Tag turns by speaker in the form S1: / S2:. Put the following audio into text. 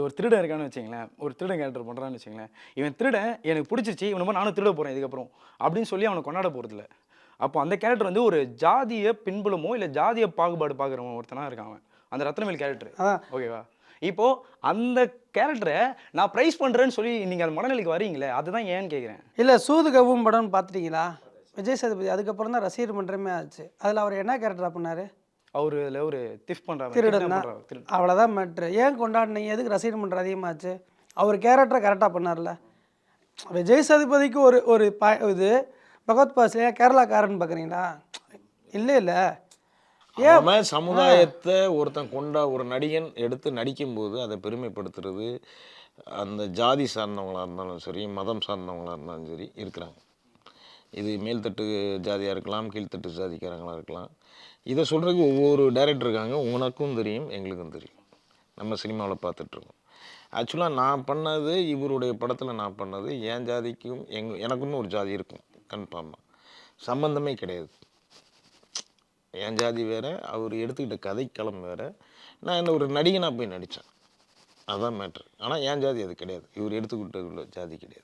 S1: ஒரு திருடன் இருக்கான்னு வச்சுங்களேன், ஒரு திருடன் கேரக்டர் பண்ணுறான்னு வச்சுங்களேன், இவன் திருடன் எனக்கு பிடிச்சிருச்சு, இவன மாரி நானும் திருட போறேன் இதுக்கப்புறம் அப்படின்னு சொல்லி அவன கொண்டாட போறதில்ல. அப்போ அந்த கேரக்டர் வந்து ஒரு ஜாதிய பின்புலமோ, இல்ல ஜாதிய பாகுபாடு பார்க்குறவன் ஒருத்தனா இருக்கான் அவன். அந்த ரத்னவேல் கேரக்டர்.
S2: அதான்
S1: ஓகேவா? இப்போ அந்த கேரக்டர நான் பிரைஸ் பண்றேன்னு சொல்லி நீங்க அந்த மனநிலைக்கு வரீங்களே, அதுதான் ஏன்னு கேட்கிறேன்.
S2: இல்ல சூது கவ்வும் படம்னு பார்த்துட்டீங்களா? விஜய் சேதுபதி அதுக்கப்புறம் தான் ரசிகர் மன்றமே ஆச்சு. அதில அவர் என்ன கேரக்டரா பண்ணாரு?
S1: அவரு அதுல ஒரு திஃப்ட் பண்றாரு,
S2: திருடன்
S1: கிட்னாப்
S2: தான்.
S1: பண்றாரு. திருடன்.
S2: அவ்வளோதான் மேட்ரு. ஏன் கொண்டாடுனீங்க? எதுக்கு ரசிகர் மன்றம் அதிகமாச்சு? அவர் கேரக்டர கரெக்ட்டா பண்ணார்ல. விஜய் சேதுபதிக்கு ஒரு ஒரு இது பகவத் பாசிலே கேரளாக்காரன்னு பார்க்குறீங்களா? இல்ல. ஏன்
S3: அவன் சமுதாயத்தை ஒருத்தன் ஒரு நடிகன் எடுத்து நடிக்கும்போது அதை பெருமைப்படுத்துறது அந்த ஜாதி சார்ந்தவங்களாக இருந்தாலும் சரி, மதம் சார்ந்தவங்களாக இருந்தாலும் சரி இருக்கிறாங்க. இது மேல்தட்டு ஜாதியாக இருக்கலாம், கீழ்த்தட்டு ஜாதிக்காரங்களாக இருக்கலாம். இதை சொல்கிறதுக்கு ஒவ்வொரு டைரக்டர் இருக்காங்க. உனக்கும் தெரியும், எங்களுக்கும் தெரியும். நம்ம சினிமாவில் பார்த்துட்ருக்கோம். ஆக்சுவலாக நான் பண்ணது, இவருடைய படத்தில் நான் பண்ணது, என் ஜாதிக்கும் எனக்குன்னு ஒரு ஜாதி இருக்கும் கன்ஃபார்மாக. சம்பந்தமே கிடையாது. என் ஜாதி வேறு, அவர் எடுத்துக்கிட்ட கதைக்களம் வேறு. நான் என்ன ஒரு நடிகனாக போய் நடித்தேன். அதுதான் மேட்ரு. ஆனால் என் ஜாதி அது கிடையாது. இவர் எடுத்துக்கிட்ட உள்ள ஜாதி கிடையாது.